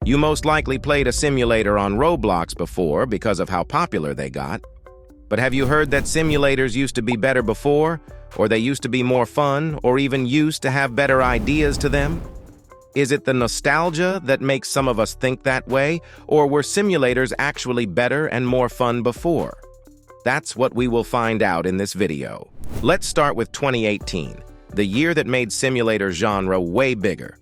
You most likely played a simulator on Roblox before because of how popular they got. But have you heard that simulators used to be better before, or they used to be more fun, or even used to have better ideas to them? Is it the nostalgia that makes some of us think that way, or were simulators actually better and more fun before? That's what we will find out in this video. Let's start with 2018, the year that made simulator genre way bigger.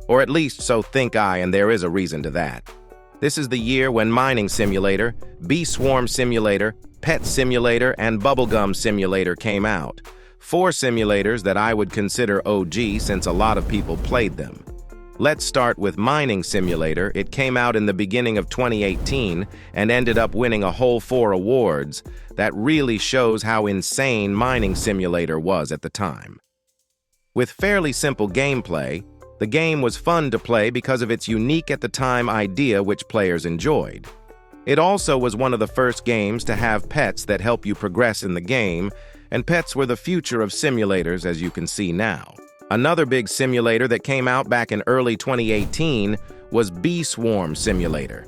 Or at least so think I, and there is a reason to that. This is the year when Mining Simulator, Bee Swarm Simulator, Pet Simulator, and Bubblegum Simulator came out. 4 simulators that I would consider OG since a lot of people played them. Let's start with Mining Simulator. It came out in the beginning of 2018 and ended up winning a whole 4 awards. That really shows how insane Mining Simulator was at the time. With fairly simple gameplay, the game was fun to play because of its unique at the time idea which players enjoyed. It also was one of the first games to have pets that help you progress in the game, and pets were the future of simulators as you can see now. Another big simulator that came out back in early 2018 was Bee Swarm Simulator.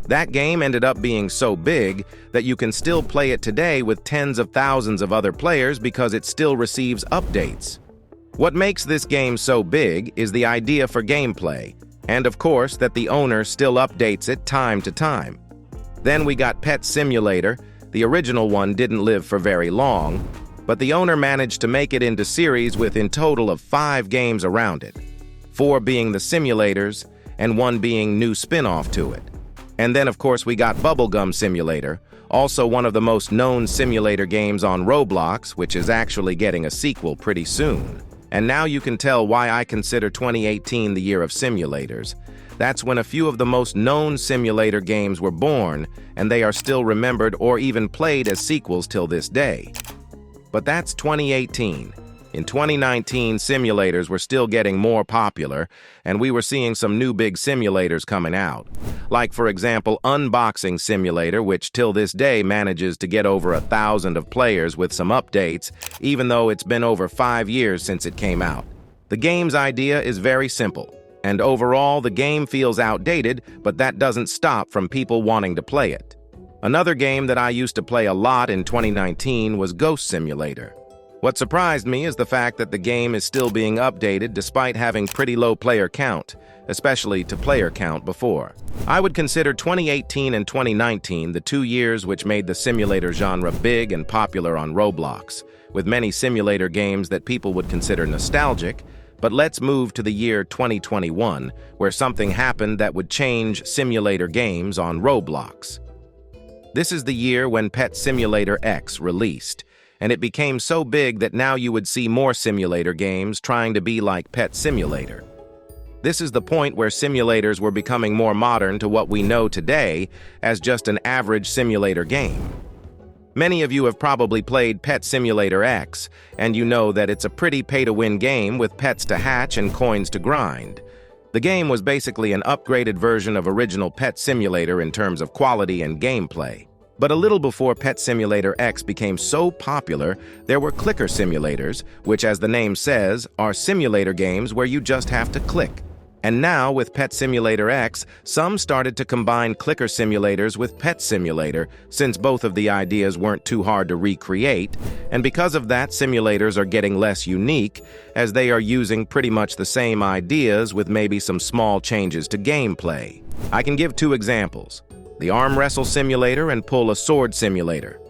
That game ended up being so big that you can still play it today with tens of thousands of other players because it still receives updates. What makes this game so big is the idea for gameplay, and of course that the owner still updates it time to time. Then we got Pet Simulator. The original one didn't live for very long, but the owner managed to make it into series with in total of 5 games around it, 4 being the simulators and 1 being new spin-off to it. And then of course we got Bubblegum Simulator, also one of the most known simulator games on Roblox, which is actually getting a sequel pretty soon. And now you can tell why I consider 2018 the year of simulators. That's when a few of the most known simulator games were born, and they are still remembered or even played as sequels till this day. But that's 2018. In 2019, simulators were still getting more popular, and we were seeing some new big simulators coming out. Like, for example, Unboxing Simulator, which till this day manages to get over 1,000 of players with some updates, even though it's been over 5 years since it came out. The game's idea is very simple, and overall the game feels outdated, but that doesn't stop from people wanting to play it. Another game that I used to play a lot in 2019 was Ghost Simulator. What surprised me is the fact that the game is still being updated despite having pretty low player count, especially to player count before. I would consider 2018 and 2019 the 2 years which made the simulator genre big and popular on Roblox, with many simulator games that people would consider nostalgic. But let's move to the year 2021, where something happened that would change simulator games on Roblox. This is the year when Pet Simulator X released, and it became so big that now you would see more simulator games trying to be like Pet Simulator. This is the point where simulators were becoming more modern to what we know today as just an average simulator game. Many of you have probably played Pet Simulator X, and you know that it's a pretty pay-to-win game with pets to hatch and coins to grind. The game was basically an upgraded version of original Pet Simulator in terms of quality and gameplay. But a little before Pet Simulator X became so popular, there were clicker simulators, which, as the name says, are simulator games where you just have to click. And now, with Pet Simulator X, some started to combine clicker simulators with Pet Simulator, since both of the ideas weren't too hard to recreate, and because of that, simulators are getting less unique, as they are using pretty much the same ideas with maybe some small changes to gameplay. I can give 2 examples: the Arm Wrestle Simulator and Pull a Sword Simulator.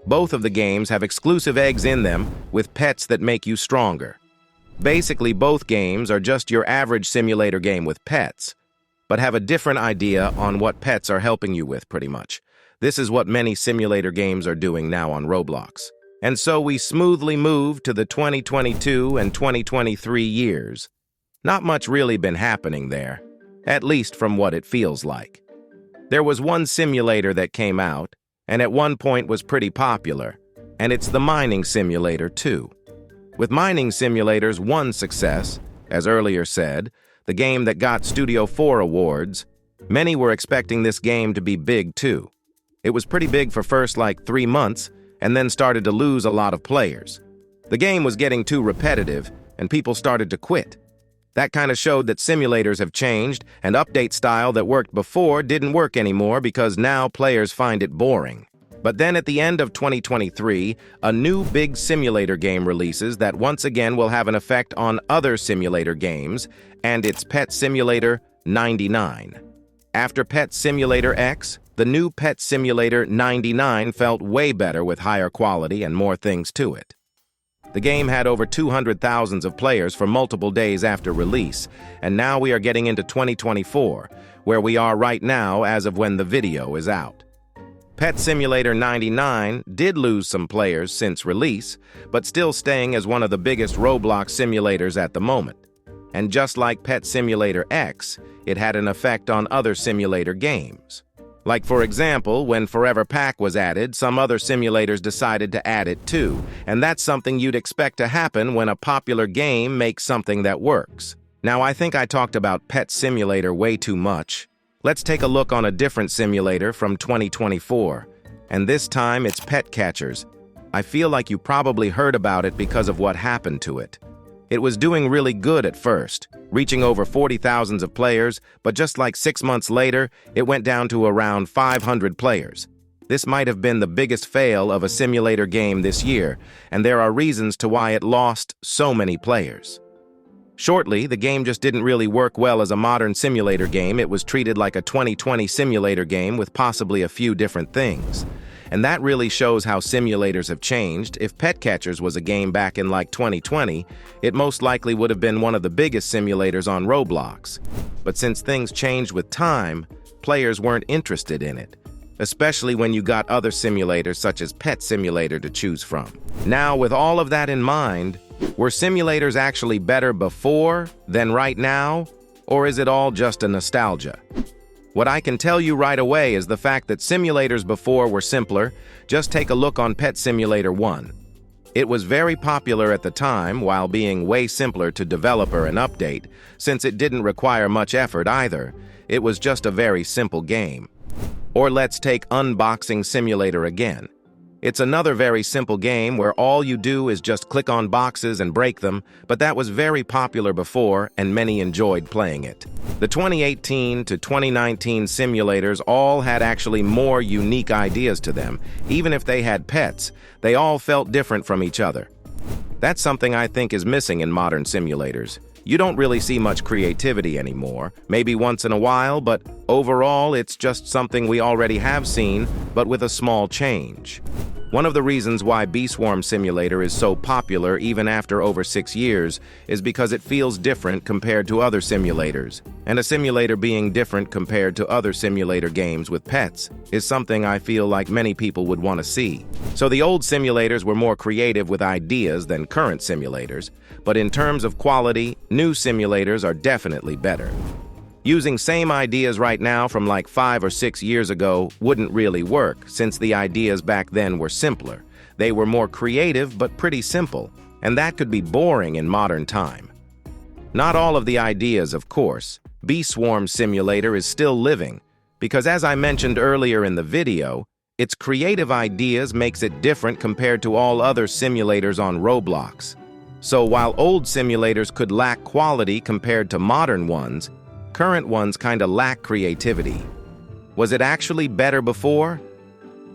Both of the games have exclusive eggs in them with pets that make you stronger. Basically, both games are just your average simulator game with pets, but have a different idea on what pets are helping you with, pretty much. This is what many simulator games are doing now on Roblox. And so we smoothly move to the 2022 and 2023 years. Not much really been happening there, at least from what it feels like. There was one simulator that came out, and at one point was pretty popular, and it's the Mining Simulator 2. With Mining Simulator's one success, as earlier said, the game that got Studio 4 awards, many were expecting this game to be big too. It was pretty big for first like 3 months, and then started to lose a lot of players. The game was getting too repetitive, and people started to quit. That kind of showed that simulators have changed, and update style that worked before didn't work anymore because now players find it boring. But then at the end of 2023, a new big simulator game releases that once again will have an effect on other simulator games, and it's Pet Simulator 99. After Pet Simulator X, the new Pet Simulator 99 felt way better with higher quality and more things to it. The game had over 200,000 of players for multiple days after release, and now we are getting into 2024, where we are right now as of when the video is out. Pet Simulator 99 did lose some players since release, but still staying as one of the biggest Roblox simulators at the moment. And just like Pet Simulator X, it had an effect on other simulator games. Like, for example, when Forever Pack was added, some other simulators decided to add it too, and that's something you'd expect to happen when a popular game makes something that works. Now, I think I talked about Pet Simulator way too much. Let's take a look on a different simulator from 2024, and this time it's Pet Catchers. I feel like you probably heard about it because of what happened to it. It was doing really good at first, reaching over 40,000 of players, but just like 6 months later, it went down to around 500 players. This might have been the biggest fail of a simulator game this year, and there are reasons to why it lost so many players. Shortly, the game just didn't really work well as a modern simulator game. It was treated like a 2020 simulator game with possibly a few different things. And that really shows how simulators have changed. If Pet Catchers was a game back in like 2020, it most likely would have been one of the biggest simulators on Roblox. But since things changed with time, players weren't interested in it, especially when you got other simulators such as Pet Simulator to choose from. Now, with all of that in mind, were simulators actually better before than right now, or is it all just a nostalgia? What I can tell you right away is the fact that simulators before were simpler. Just take a look on Pet Simulator 1. It was very popular at the time while being way simpler to develop and update, since it didn't require much effort either. It was just a very simple game. Or let's take Unboxing Simulator again. It's another very simple game where all you do is just click on boxes and break them, but that was very popular before and many enjoyed playing it. The 2018 to 2019 simulators all had actually more unique ideas to them. Even if they had pets, they all felt different from each other. That's something I think is missing in modern simulators. You don't really see much creativity anymore, maybe once in a while, but overall it's just something we already have seen, but with a small change. One of the reasons why Bee Swarm Simulator is so popular even after over 6 years is because it feels different compared to other simulators. And a simulator being different compared to other simulator games with pets is something I feel like many people would want to see. So the old simulators were more creative with ideas than current simulators, but in terms of quality, new simulators are definitely better. Using same ideas right now from like 5 or 6 years ago wouldn't really work, since the ideas back then were simpler. They were more creative but pretty simple, and that could be boring in modern time. Not all of the ideas, of course. Bee Swarm Simulator is still living, because as I mentioned earlier in the video, its creative ideas makes it different compared to all other simulators on Roblox. So while old simulators could lack quality compared to modern ones, current ones kinda lack creativity. Was it actually better before?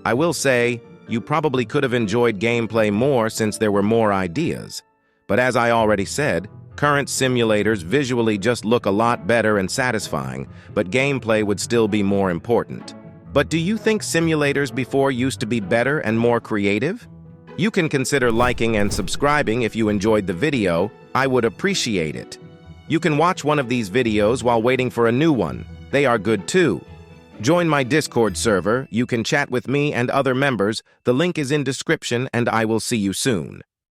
I will say, you probably could have enjoyed gameplay more since there were more ideas. But as I already said, current simulators visually just look a lot better and satisfying, but gameplay would still be more important. But do you think simulators before used to be better and more creative? You can consider liking and subscribing if you enjoyed the video. I would appreciate it. You can watch one of these videos while waiting for a new one. They are good too. Join my Discord server. You can chat with me and other members. The link is in description, and I will see you soon.